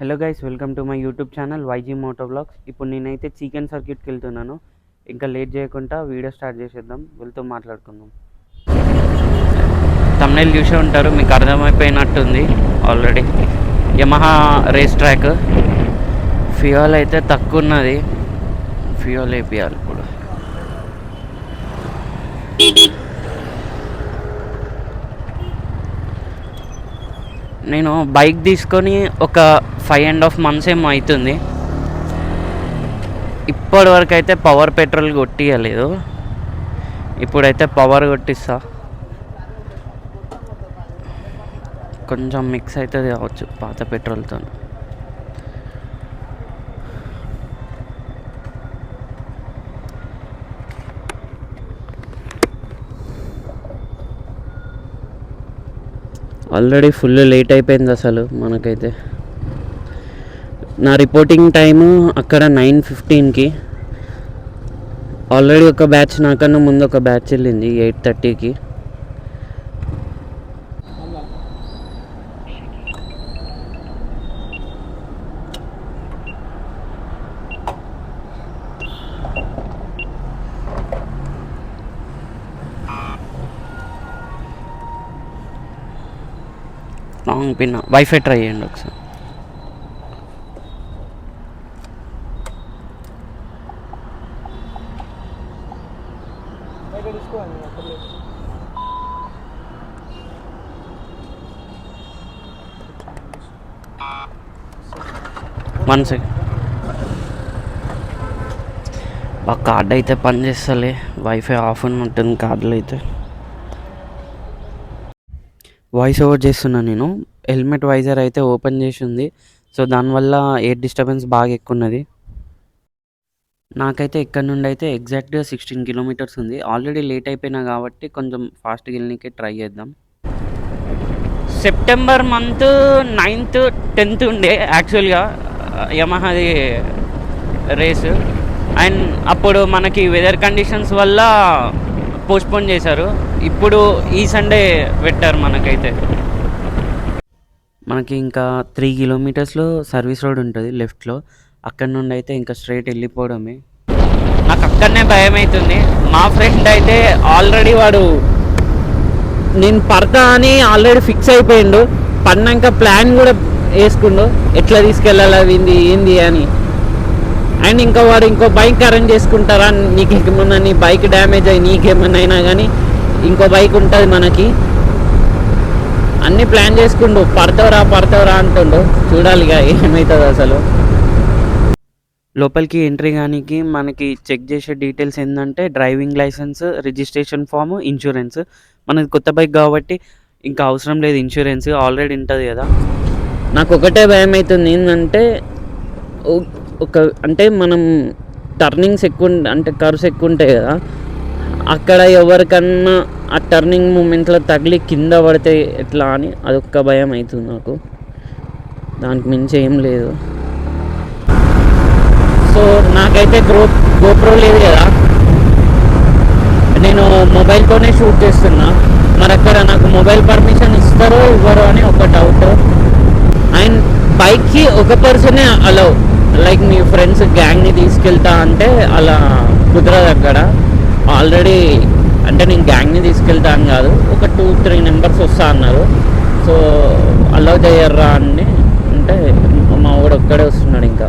Hello guys, welcome to my YouTube channel YG moto blogs. ఇప్పుడు నేనైతే chicken సర్క్యూట్కి వెళ్తున్నాను. ఇంకా లేట్ చేయకుండా వీడియో స్టార్ట్ చేసేద్దాం, వెళ్తూ మాట్లాడుకుందాం. తమ్నైల్ చూసే ఉంటారు, మీకు అర్థమైపోయినట్టుంది already. Yamaha race track. Fuel అయితే తక్కువ ఉన్నది, ఫ్యూయల్ వేపియాలి ఇప్పుడు. నేను బైక్ తీసుకొని ఒక 5.5 months ఏమో అవుతుంది. ఇప్పటి వరకు అయితే పవర్ పెట్రోల్ కొట్టియలేదు, ఇప్పుడైతే పవర్ కొట్టిస్తా. కొంచెం మిక్స్ అవుతుంది కావచ్చు పాత పెట్రోల్తో. ఆల్రెడీ ఫుల్ లేట్ అయిపోయింది అసలు మనకైతే. నా రిపోర్టింగ్ టైము అక్కడ 9:15కి. ఆల్రెడీ ఒక బ్యాచ్ నాకన్నా ముందు ఒక బ్యాచ్ వెళ్ళింది 8:30కి. లాంగ్ పిన్ వైఫై ట్రై చేయండి ఒకసారి. One second. ఆ కార్డ్ అయితే పని చేస్తలే, వైఫై ఆఫ్ ఉన్నట్టుంది కార్డులో అయితే. వాయిస్ ఓవర్ చేస్తున్నాను నేను. హెల్మెట్ వైజర్ అయితే ఓపెన్ చేసి ఉంది, సో దానివల్ల ఎయిర్ డిస్టర్బెన్స్ బాగా ఎక్కువ ఉన్నది. నాకైతే ఇక్కడ నుండి అయితే ఎగ్జాక్ట్గా 16 kilometers ఉంది. ఆల్రెడీ లేట్ అయిపోయినా కాబట్టి కొంచెం ఫాస్ట్గా వెళ్ళడానికి ట్రై చేద్దాం. సెప్టెంబర్ మంత్ 9th 10th ఉండే యాక్చువల్గా యమహాది రేసు. అండ్ అప్పుడు మనకి వెదర్ కండిషన్స్ వల్ల పోస్ట్పోన్ చేశారు. ఇప్పుడు ఈ సండే పెట్టారు మనకైతే. మనకి ఇంకా 3 kilometers సర్వీస్ రోడ్ ఉంటుంది లెఫ్ట్లో. అక్కడ నుండి అయితే ఇంకా స్ట్రైట్ వెళ్ళిపోవడమే. నాకు అక్కడనే భయం అవుతుంది. మా ఫ్రెండ్ అయితే ఆల్రెడీ వాడు నేను పడతా అని ఆల్రెడీ ఫిక్స్ అయిపోయిండు. పడినాక ప్లాన్ కూడా వేసుకుండు, ఎట్లా తీసుకెళ్ళాలి అవి ఏంది అని. అండ్ ఇంకా వాడు ఇంకో బైక్ అరేంజ్ చేసుకుంటారా, నీకు ఏమన్నా నీ బైక్ డ్యామేజ్ అయ్యి నీకేమన్నా అయినా కానీ ఇంకో బైక్ ఉంటుంది మనకి. అన్నీ ప్లాన్ చేసుకుండు, పడతావురా అంటుండు. చూడాలి ఇక ఏమవుతుంది అసలు. లోపలికి ఎంట్రీ కానీ మనకి చెక్ చేసే డీటెయిల్స్ ఏంటంటే driving licence, registration form, insurance. మనకి కొత్త బైక్ కాబట్టి ఇంకా అవసరం లేదు ఇన్సూరెన్స్, ఆల్రెడీ ఉంటుంది కదా. నాకు ఒకటే భయం అవుతుంది ఏంటంటే, అంటే మనం టర్నింగ్స్ ఎక్కువ అంటే కర్వ్స్ ఎక్కువ ఉంటాయి కదా, అక్కడ ఎవరికన్నా ఆ టర్నింగ్ మూమెంట్లో తగిలి కింద పడితే ఎట్లా అని అదొక్క భయం అవుతుంది నాకు. దానికి మించి ఏం లేదు. సో నాకైతే గోప్రో లేదు కదా, నేను మొబైల్తోనే షూట్ చేస్తున్నా. మరి అక్కడ నాకు మొబైల్ పర్మిషన్ ఇస్తారో ఇవ్వరో అని ఒక డౌట్. అండ్ బైక్కి ఒక పర్సనే అలౌ, లైక్ మీ ఫ్రెండ్స్ గ్యాంగ్ని తీసుకెళ్తా అంటే అలా కుదరదు అక్కడ. ఆల్రెడీ అంటే నేను గ్యాంగ్ని తీసుకెళ్తాను కాదు, ఒక 2-3 members వస్తా అన్నారు. సో అలౌ చేయర్రా అని అంటే మా వాడు ఒక్కడే వస్తున్నాడు. ఇంకా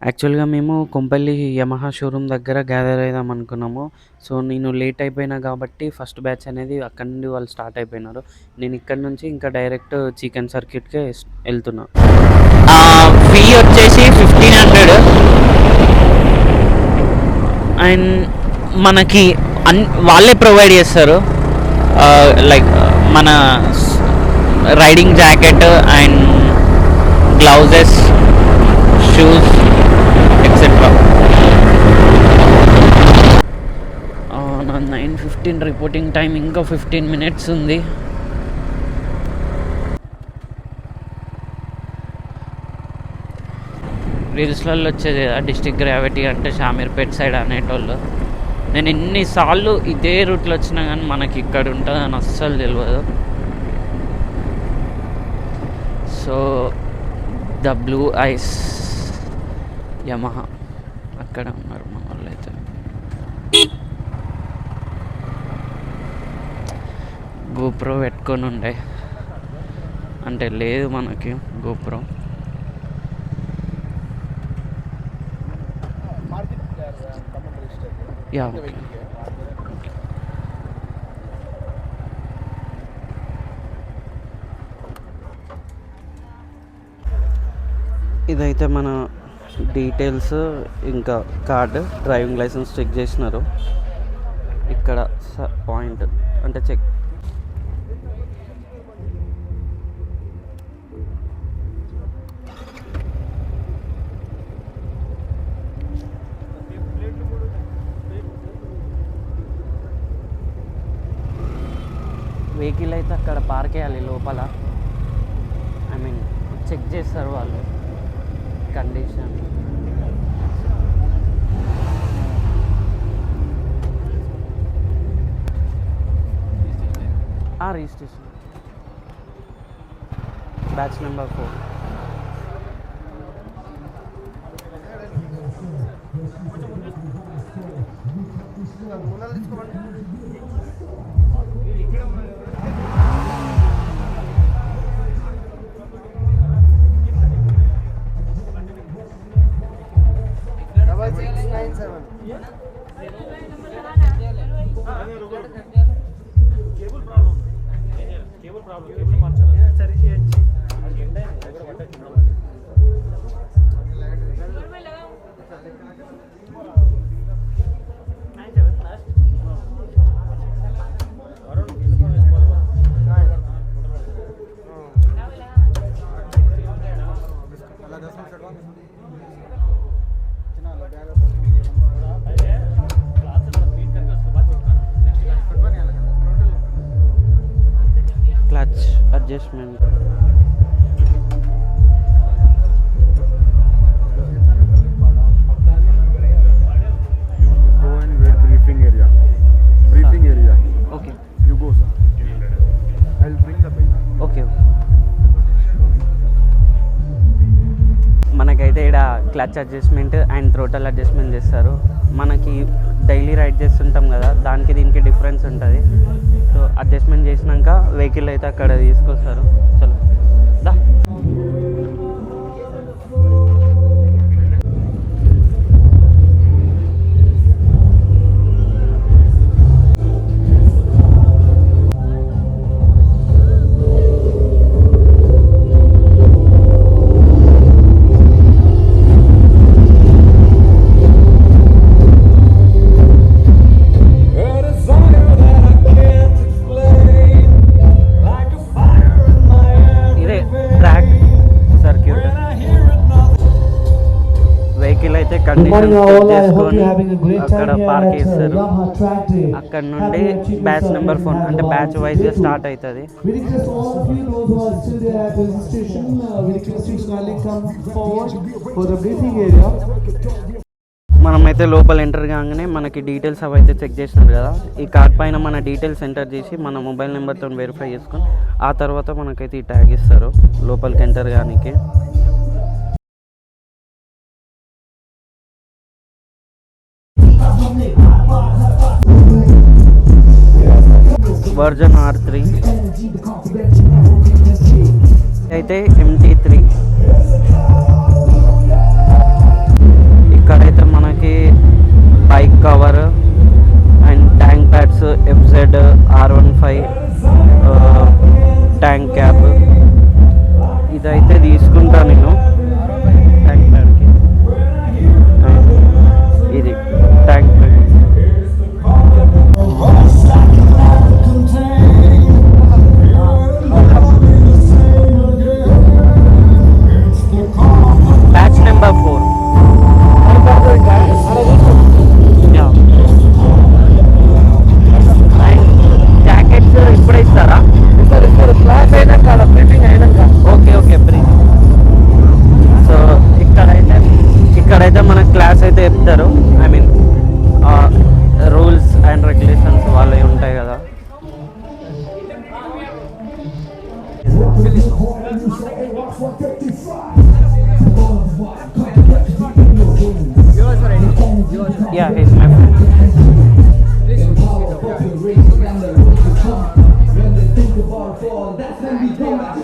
యాక్చువల్గా మేము కొంపల్లి యమహా షోరూమ్ దగ్గర గ్యాదర్ అవుదాం అనుకున్నాము. సో నేను లేట్ అయిపోయినా కాబట్టి ఫస్ట్ బ్యాచ్ అనేది అక్కడ నుండి వాళ్ళు స్టార్ట్ అయిపోయినారు. నేను ఇక్కడ నుంచి ఇంకా డైరెక్ట్ చికెన్ సర్క్యూట్కే వెళ్తున్నా. ఫీ వచ్చేసి 1500. అండ్ మనకి వాళ్ళే ప్రొవైడ్ చేస్తారు, లైక్ మన riding jacket and gloves, shoes etcetera. నా 9:15 రిపోర్టింగ్ టైం, ఇంకా 15 minutes ఉంది. రీల్స్లలో వచ్చేది కదా డిస్ట్రిక్ట్ గ్రావిటీ అంటే షామీర్పేట్ సైడ్ అనేటోళ్ళు. నేను ఎన్నిసార్లు ఇదే రూట్లో వచ్చినా కానీ మనకి ఇక్కడ ఉంటుందని అస్సలు తెలియదు. So the blue ice Yamaha అక్కడ ఉన్నారు మన వాళ్ళు అయితే. గోప్రో పెట్టుకొని ఉండే అంటే లేదు మనకి గోప్రో. Yeah okay. ఇదైతే మన డీటెయిల్స్ ఇంకా కార్డు, డ్రైవింగ్ లైసెన్స్ చెక్ చేసినారు. ఇక్కడ పాయింట్ అంటే చెక్. వెహికల్ అయితే అక్కడ పార్క్ చేయాలి లోపల. ఐ మీన్ చెక్ చేస్తారు వాళ్ళు condition. Registration batch number 4. Clutch adjustment. Go and wait briefing area. Briefing area. Okay You go, sir. I'll bring the bill. Okay. మనకైతే ఇక్కడ clutch adjustment and throttle adjustment చేస్తారు. మనకి daily ride చేస్తుంటాం కదా, దానికి దీనికి డిఫరెన్స్ ఉంటుంది. సో అడ్జస్ట్మెంట్ చేసినాక వెహికల్ అయితే అక్కడ తీసుకొస్తారు. చలో దా. కండిషన్ చేసుకొని అక్కడ పార్క్ చేస్తారు. అక్కడ నుండి బ్యాచ్ నెంబర్ 4 అంటే బ్యాచ్ వైజ్గా స్టార్ట్ అవుతుంది. మనమైతే లోపల ఎంటర్ కాగానే మనకి డీటెయిల్స్ అవి అయితే చెక్ చేసినారు కదా, ఈ కార్డ్ పైన మన డీటెయిల్స్ ఎంటర్ చేసి మన మొబైల్ నెంబర్తో వెరిఫై చేసుకొని ఆ తర్వాత మనకైతే ఈ ట్యాగ్ ఇస్తారు లోపలికి ఎంటర్ కానీకి. వర్జన్ R3 అయితే MT3. ఇక్కడైతే మనకి bike cover and tank pads FZ R15 tank cap ఇదైతే తీసుకుంటా నేను ట్యాంక్ ప్యాడ్కి. ఇది tank pad. Batch number 4. Jackets ఇప్పుడే ఇస్తారా? క్లాస్ అయినాక ప్రింటింగ్ అయినాక. Okay okay print. సో ఇక్కడైతే మనకు క్లాస్ అయితే చెప్తారు. I mean rules and regulations వాళ్ళవి ఉంటాయి కదా.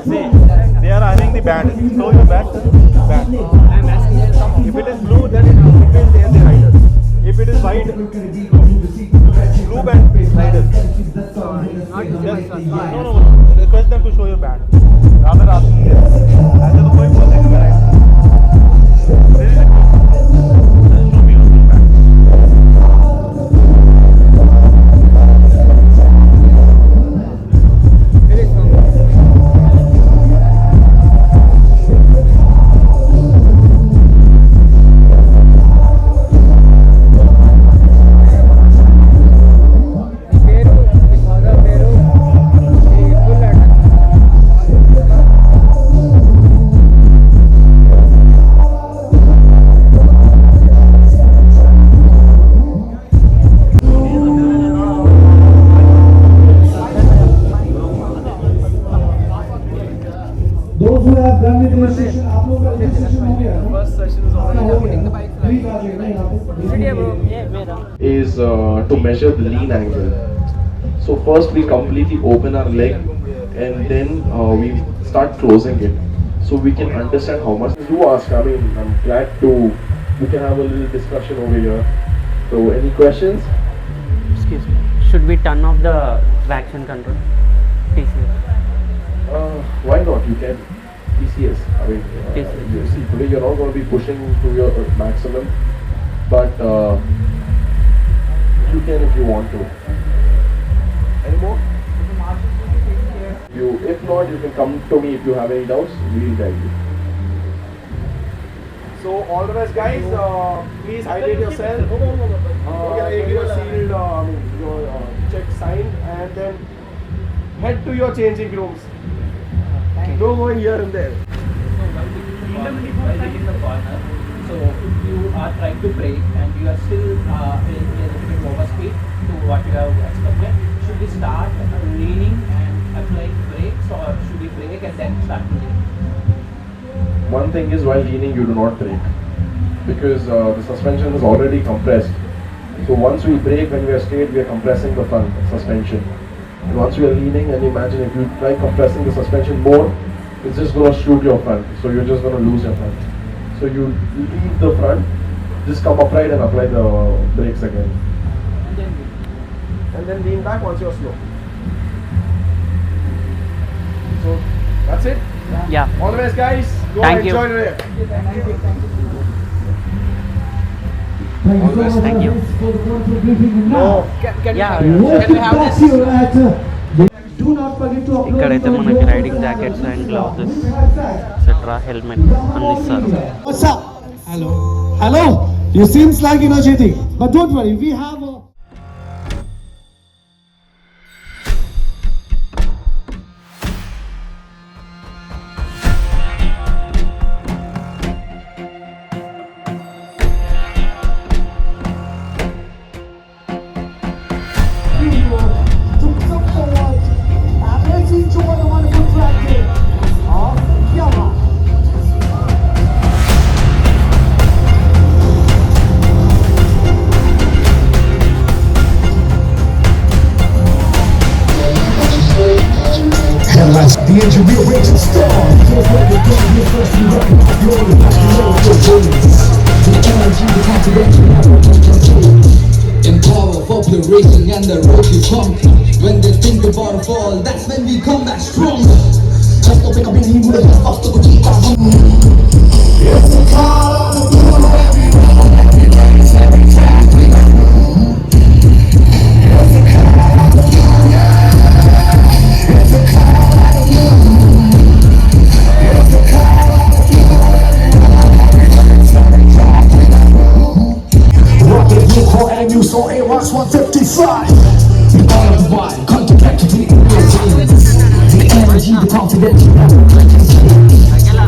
See, they are earning the band. Show your band. Band. If it is blue, then it means they are the riders. If it is white, blue band riders. No, no, no. Request them to show your band. Rather asking them. ऐसे तो कोई बोल देगा right? There is a show me your band. Those who have done the registration, आप लोगों का registration हो गया? First session is already is to measure the lean angle. So first we completely open our leg and then we start closing it. So we can understand how much. Do ask, I mean, I'm glad to, we can have a little discussion over here. So any questions? Excuse me. Should we turn off the traction control? TCS. Why not? You can. TCS. I mean, TCS. you see, today you're not going to be pushing to your maximum, but you can if you want to. Any more? You, if not, you can come to me if you have any doubts. We'll guide you. So all the best, guys. Please hydrate yourself. Get your sealed, your check signed, and then head to your changing rooms. No going here and there. While in the corner, so if you are trying to brake and you are still in a little bit overspeed to what you have expected, should we start leaning and applying brakes, or should we brake and then start to lean? One thing is, while leaning, you do not brake because the suspension is already compressed. So once we brake, when we are straight, we are compressing the front suspension. And once we are leaning, and imagine if you try compressing the suspension more, it's just going to shoot your front. So you're just going to lose your front. So you leave the front, just come upright and apply the brakes again. And then lean back once you're slow. So that's it. Yeah. All the best, guys. Go Thank and you. enjoy the day. Thank you. No. Yeah. Can we have this? Do not forget to upload ఇక్కడైతే మనకి riding jackets and gloves etcetera helmet అన్ని ఇస్తారు. What's up? Hello. Hello. You seems like energetic, but don't worry. We have a the engineer raging star. Here's where the game is first you recognize glory. The energy, the confidence, Empower, popular racing and the road you conquer. When they think about a fall, that's when we come back stronger. Just don't pick up any wood, just off to go keep on. It's a call on the blue, everybody's every track. It's a call on the blue, it's a call on the blue. It's a call on the blue, everybody's every track. Rocket blue core NMU, so A-Rocks 155. The all of the wide, contemplate to the energy, the confidence.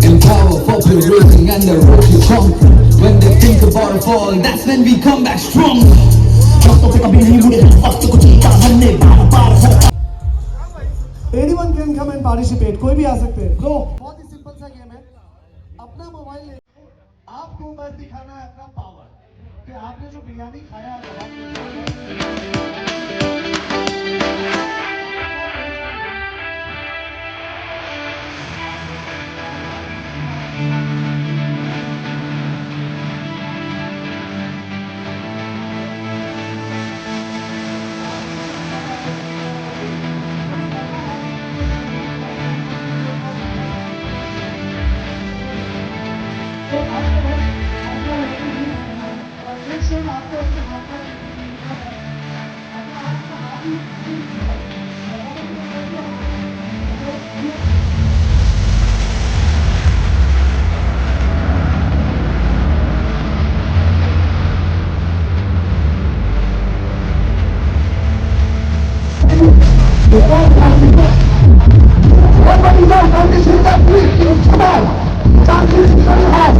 Empower, popular racing and the road you conquer. When they think about a fall, that's when we come back strong. Just don't pick up any wood, just to go keep on. anyone can come and participate. कोई भी आ सकते हैं. Bro, बहुत ही simple सा game है. अपना mobile ले. आपको बस दिखाना है अपना पावर. कि आपने जो बिरयानी खाया है. Everybody knows that this is that please. Come on. Dance is very hard.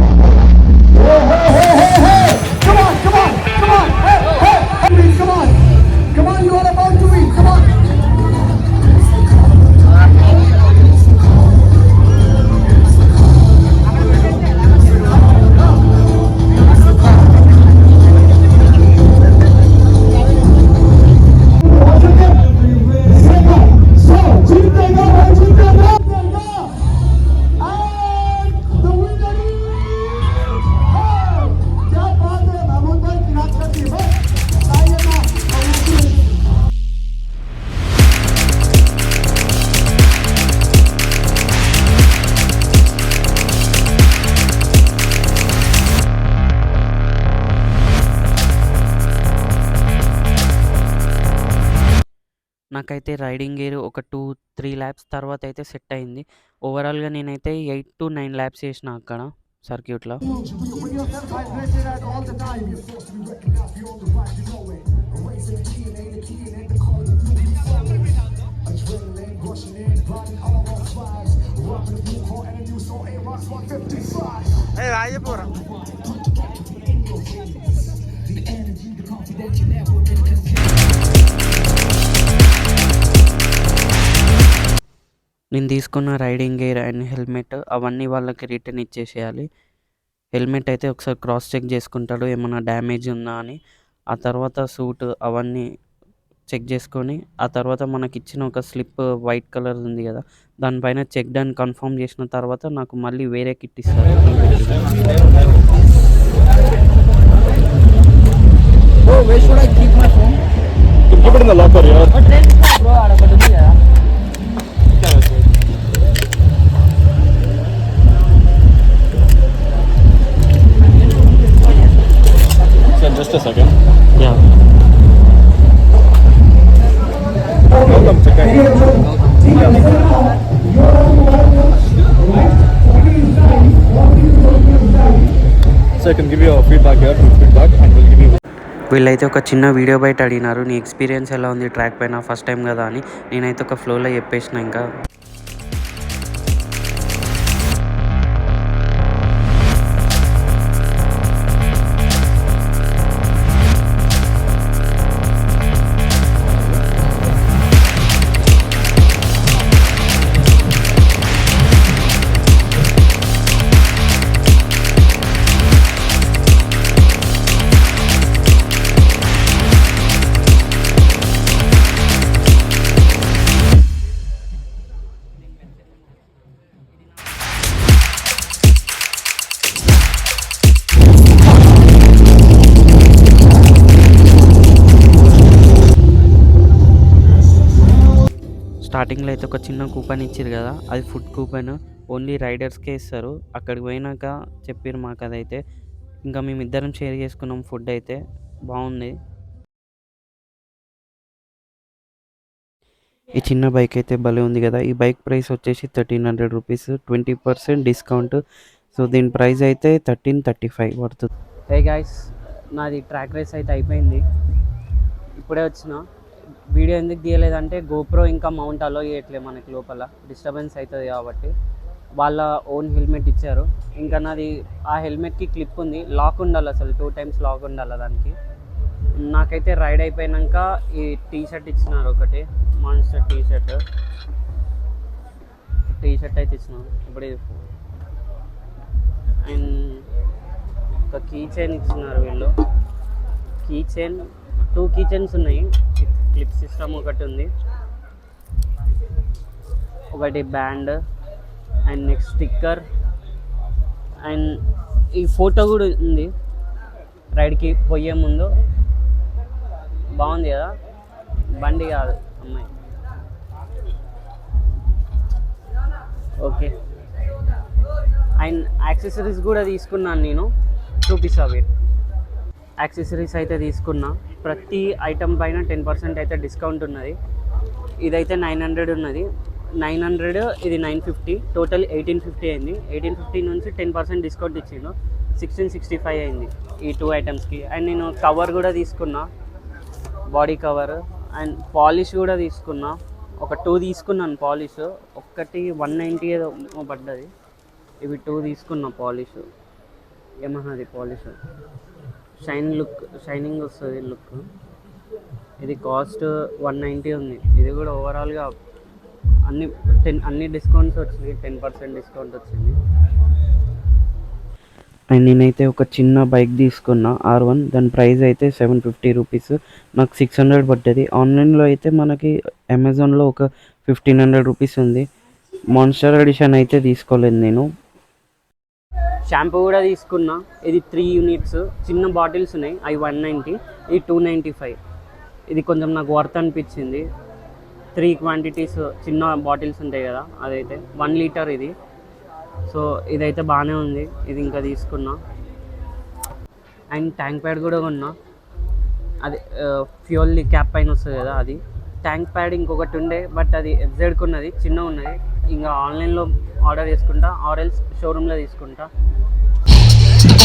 Hey, hey, hey, hey, hey. Come on, come on, come on. Hey, hey, hey. Come on. Come on, you are about to win. Come on. So, जीतेगा है, जीतेगा. And the winner is... Hey, क्या बात है, महमूद भाई की रात करती है. आइए ना, congratulations. నాకైతే రైడింగ్ గేర్ ఒక 2-3 ల్యాప్స్ తర్వాత అయితే సెట్ అయింది. ఓవరాల్గా నేనైతే 8 to 9 ల్యాప్స్ చేసిన అక్కడ సర్క్యూట్లో. Bring yourself hydrated at all the time. You're forced to be recognized beyond the right, you know it. Erasing the DNA, the key, and the call of duty forward. Adrenaline rushing in, burning all our fires. Rapping a new core and a new soul, A-Rocks 155. Hey, vaya por. నేను తీసుకున్న riding gear and helmet అవన్నీ వాళ్ళకి return ఇచ్చేసేయాలి. Helmet అయితే ఒకసారి cross check చేసుకుంటాడు ఏమైనా damage ఉందా అని. ఆ తర్వాత సూట్ అవన్నీ చెక్ చేసుకొని ఆ తర్వాత మనకి ఇచ్చిన ఒక స్లిప్ వైట్ కలర్ ఉంది కదా, దానిపైన చెక్ డన్ కన్ఫర్మ్ చేసిన తర్వాత నాకు మళ్ళీ వేరే కిట్ ఇస్తారు. Keep it in the locker, yeah. Sir, just a second. Yeah Welcome, So I can give you a feedback here, feedback, and we'll give you. వీళ్ళైతే ఒక చిన్న వీడియో బయట అడిగినారు, నీ ఎక్స్పీరియన్స్ ఎలా ఉంది ట్రాక్ పైన, ఫస్ట్ టైం కదా అని. నేనైతే ఒక ఫ్లోలో చెప్పేసిన. ఇంకా స్టార్టింగ్లో అయితే ఒక చిన్న కూపన్ ఇచ్చారు కదా, అది ఫుడ్ కూపన్, ఓన్లీ రైడర్స్కే ఇస్తారు. అక్కడికి పోయినాక చెప్పారు మాకు అదైతే. ఇంకా మేమిద్దరం షేర్ చేసుకున్నాం. ఫుడ్ అయితే బాగుంది. ఈ చిన్న బైక్ అయితే భలే ఉంది కదా. ఈ బైక్ ప్రైస్ వచ్చేసి 1300 రూపీస్, 20% డిస్కౌంట్. సో దీని ప్రైస్ అయితే 1335 పడుతుంది. హే గైస్, నాది ట్రాక్ రేస్ అయితే అయిపోయింది. ఇప్పుడే వచ్చిన. వీడియో ఎందుకు తీయలేదంటే గోప్రో ఇంకా మౌంట్ అలో చేయట్లేదు మనకి, లోపల డిస్టర్బెన్స్ అవుతుంది కాబట్టి. వాళ్ళ ఓన్ హెల్మెట్ ఇచ్చారు. ఇంకా నాది ఆ హెల్మెట్కి క్లిప్ ఉంది, లాక్ ఉండాలి, అసలు 2 times లాక్ ఉండాలి దానికి. నాకైతే రైడ్ అయిపోయాక ఈ టీ షర్ట్ ఇచ్చినారు, ఒకటి మాన్స్టర్ టీ షర్ట్ అయితే ఇచ్చినారు ఇప్పుడు. అండ్ ఒక కీ చైన్ ఇచ్చినారు వీళ్ళు. కీ చైన్ 2 కీ చైన్స్ ఉన్నాయి. క్లిప్ సిస్టమ్ ఒకటి ఉంది, ఒకటి band, and next sticker, and ఈ ఫోటో కూడా ఉంది రైడ్కి పోయే ముందు. బాగుంది కదా, బండి కాదు అమ్మాయి. ఓకే, అండ్ యాక్సెసరీస్ కూడా తీసుకున్నాను నేను, చూపిస్తా వెయిట్. యాక్సెసరీస్ అయితే తీసుకున్నా. ప్రతి ఐటమ్ పైన 10% అయితే డిస్కౌంట్ ఉన్నది. ఇదైతే 900 ఉన్నది, 900, ఇది 950, టోటల్ 1850 అయింది. 1850 నుంచి 10% డిస్కౌంట్ ఇచ్చిండు, 1665 అయింది ఈ 2 ఐటమ్స్కి. అండ్ నేను కవర్ కూడా తీసుకున్నా, బాడీ కవర్, అండ్ పాలిష్ కూడా తీసుకున్నా. ఒక 2 తీసుకున్నాను పాలిష్. ఒక్కటి 190 ఏదో పడ్డది. ఇవి 2 తీసుకున్నా పాలిష్. యమహాది పాలిష్. షైనింగ్ వస్తుంది లుక్. ఇది కాస్ట్ 190 ఉంది. ఇది కూడా ఓవరాల్గా అన్ని డిస్కౌంట్స్ వచ్చినాయి. 10% డిస్కౌంట్ వచ్చింది. అండ్ నేనైతే ఒక చిన్న బైక్ తీసుకున్నా R1. దాని ప్రైస్ అయితే 750 రూపీస్. నాకు 600 పడ్డది. ఆన్లైన్లో అయితే మనకి అమెజాన్లో ఒక 1500 రూపీస్ ఉంది. మాన్స్టర్ ఎడిషన్ అయితే తీసుకోలేదు నేను. షాంపూ కూడా తీసుకున్నా. ఇది 3 యూనిట్స్ చిన్న బాటిల్స్ ఉన్నాయి. అవి 190, ఇది 295. ఇది కొంచెం నాకు వర్త్ అనిపించింది. 3 క్వాంటిటీస్ చిన్న బాటిల్స్ ఉంటాయి కదా, అదైతే 1 లీటర్ ఇది. సో ఇదైతే బాగానే ఉంది. ఇది ఇంకా తీసుకున్నా. అండ్ ట్యాంక్ ప్యాడ్ కూడా కొన్నా. అది ఫ్యూయల్ క్యాప్ పైన వస్తుంది కదా అది. ట్యాంక్ ప్యాడ్ ఇంకొకటి ఉండే, బట్ అది ఎఫ్జెడ్కి ఉన్నది, చిన్న ఉన్నది. ఇంకా ఆన్లైన్లో ఆర్డర్ చేసుకుంటా, ఆర్ఎల్స్ షోరూంలో తీసుకుంటా.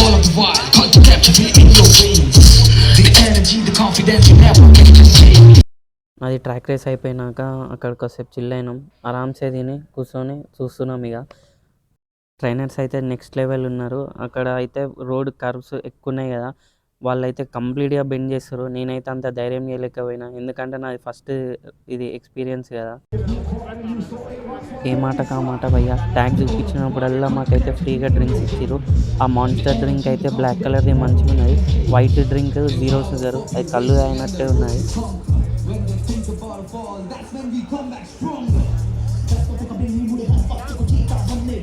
All of the wild, hard to capture me in your veins. The energy, the confidence you never can contain. అది ట్రాక్ రేస్ అయిపోయినాక అక్కడికి కాసేపు చిల్ అయినాం. ఆరామ్సే తిని కూర్చొని చూస్తున్నాం. ఇక ట్రైనర్స్ అయితే నెక్స్ట్ లెవెల్ ఉన్నారు. అక్కడ అయితే రోడ్ కర్వ్స్ ఎక్కువ ఉన్నాయి కదా, వాళ్ళైతే కంప్లీట్గా బెండ్ చేస్తారు. నేనైతే అంత ధైర్యం చేయలేకపోయినా, ఎందుకంటే నాది ఫస్ట్ ఇది ఎక్స్పీరియన్స్ కదా. ఏ మాట కా మాట భయ్యా, ట్యాగ్ చూపించినప్పుడల్లా మాకైతే ఫ్రీగా డ్రింక్స్ ఇచ్చారు. ఆ మాన్స్టర్ డ్రింక్ అయితే బ్లాక్ కలర్ది మంచిగా ఉన్నది. వైట్ డ్రింక్ 0 షుగర్, అది కళ్ళు అయినట్టే ఉన్నది. When they think about a fall, that's when we come back stronger. That's what I'm being with it. Fuck to keep that one day.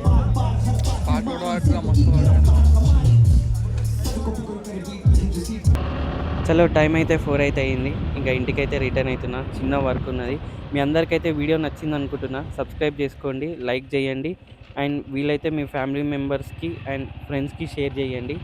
చలో టైం అయితే 4 అయితే అయింది. ఇంకా ఇంటికైతే రిటర్న్ అవుతున్నా. చిన్న వర్క్ ఉన్నది. మీ అందరికైతే వీడియో నచ్చింది అనుకుంటున్నా. సబ్స్క్రైబ్ చేసుకోండి, లైక్ చేయండి, అండ్ వీలైతే మీ ఫ్యామిలీ మెంబర్స్కి అండ్ ఫ్రెండ్స్కి షేర్ చేయండి.